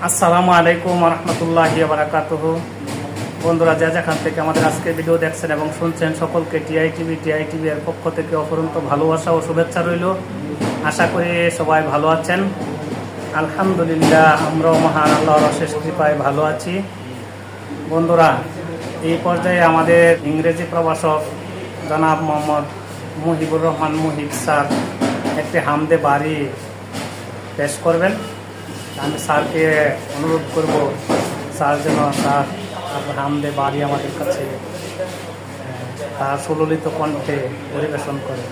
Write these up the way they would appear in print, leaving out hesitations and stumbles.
আসসালামু আলাইকুম ওয়া রাহমাতুল্লাহি ওয়া বারাকাতুহু। বন্ধুরা, যেখান থেকে আমাদের আজকে ভিডিও দেখছেন এবং শুনছেন, সকলকে টিআইটিভি এর পক্ষ থেকে অফুরন্ত ভালোবাসা ও শুভেচ্ছা রইল। আশা করি সবাই ভালো আছেন। আলহামদুলিল্লাহ, আমরাও মহান আল্লাহর অশেষ কৃপায় ভালো আছি। বন্ধুরা, এই পর্যায়ে আমাদের ইংরেজি প্রভাষক জনাব মোহাম্মদ মুহিবুর রহমান মুহিব স্যার একটি হামদে বাড়ি পেশ করবেন। আমি স্যারকে অনুরোধ করব স্যার যেন স্যার হামদে বাড়ি আমাদের কাছে তার সুললিত কণ্ঠে পরিবেশন করে।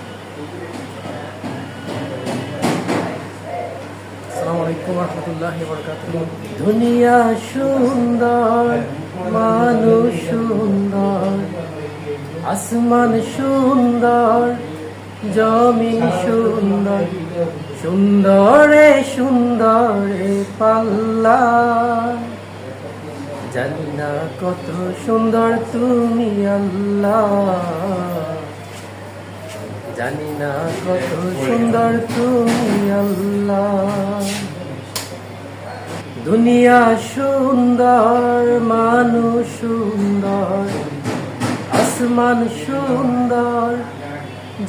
আসসালামু আলাইকুম ওয়া রাহমাতুল্লাহি ওয়া বারাকাতুহু। দুনিয়া সুন্দর, মানুষ সুন্দর, আসমান সুন্দর, জমিন সুন্দর, সুন্দরে সুন্দরে পাল্লা। জানি না কত সুন্দর তুমি আল্লাহ, জানি না কত সুন্দর তুমি আল্লাহ। দুনিয়া সুন্দর, মানুষ সুন্দর, আসমান সুন্দর,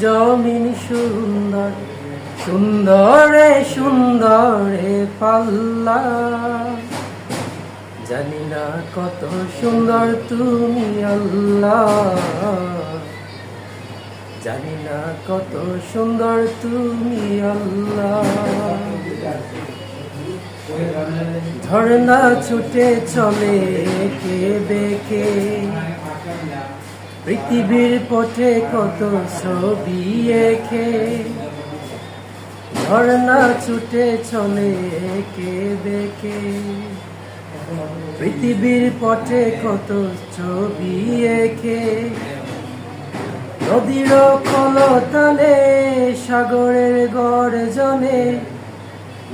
জমিন সুন্দর, সুন্দরে সুন্দরে পাল্লা। জানি না কত সুন্দর তুমি আল্লাহ, জানি না কত সুন্দর তুমি আল্লাহ। ঝর্ণা ছুটে চলে কে বেকে, পৃথিবীর পথে কত ছবি এঁকে। ঝর্ণা ছুটে চলে কে বেকে, পৃথিবীর পথে কত ছবি এঁকে। নদীর কলতানে সাগরের গর্জনে,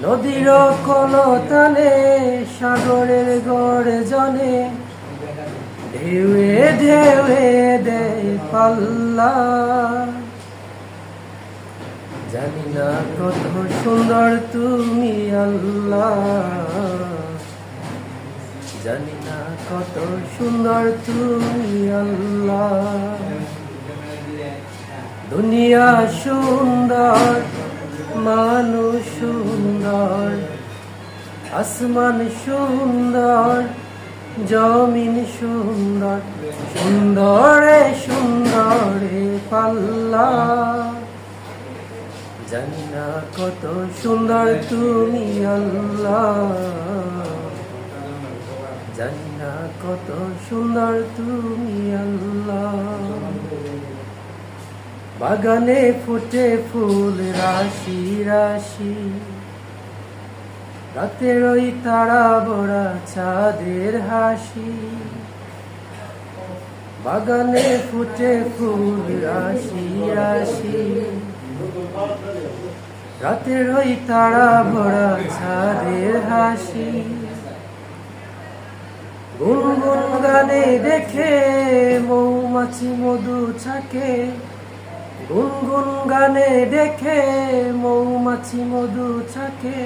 নদীর কলতানে সাগরের গর্জনে, ঢেউয়ে ঢেউয়ে দেয় পাল্লা। জানি না কত সুন্দর তুমি আল্লাহ, জানি না কত সুন্দর তুমি আল্লাহ। দুনিয়া সুন্দর, মানুষ সুন্দর, আসমান সুন্দর, জমিন সুন্দর, সুন্দরে সুন্দরে পাল্লা। জানি না কত সুন্দর তুমি আল্লাহ, জানি না কত সুন্দর তুমি আল্লাহ। বাগানে ফুটে ফুল রাশি রাশি, রাতের ওই তারা ভরা চাঁদের হাসি। বাগানে ফুটে ফুল রাশি রাশি, রাতের ওই তারা ভরা চাঁদের হাসি। গুনগুন গানে দেখে মৌমাছি মধু ছাকে, গুনগুন গানে দেখে মৌমাছি মধু ছাকে।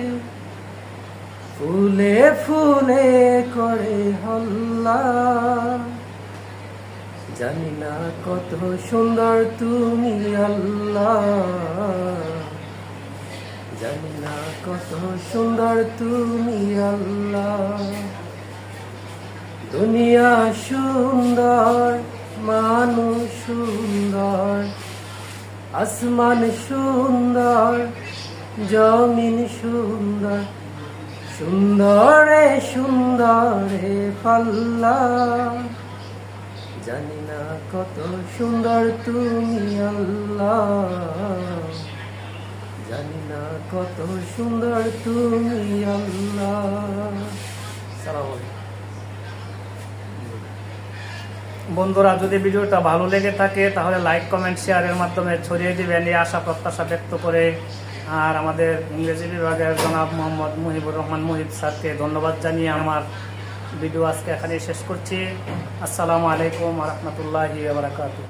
ফুলে ফুলে করে হল্লা। জানি না কত সুন্দর তুমি আল্লাহ, জানি না কত সুন্দর তুমি আল্লাহ। দুনিয়া সুন্দর, মানুষ সুন্দর, আসমান সুন্দর, জমিন সুন্দর, সুন্দরে সুন্দরে পাল্লা। জানি না কত সুন্দর তুমি আল্লাহ, জানি না কত সুন্দর তুমি আল্লাহ। সালাম আলাইকুম। বন্ধুরা, যদি ভিডিওটা ভালো লেগে থাকে তাহলে লাইক, কমেন্ট, শেয়ারের মাধ্যমে ছড়িয়ে দিবেন, এই আশা প্রত্যাশা ব্যক্ত করে। আর আমাদের ইংরেজি বিভাগের জনাব মোহাম্মদ মুহিবুর রহমান মুহিব স্যারকে ধন্যবাদ জানিয়ে আমার ভিডিও আজকে এখানেই শেষ করছি। আসসালামু আলাইকুম ওয়া রাহমাতুল্লাহি ওয়া বারাকাতুহু।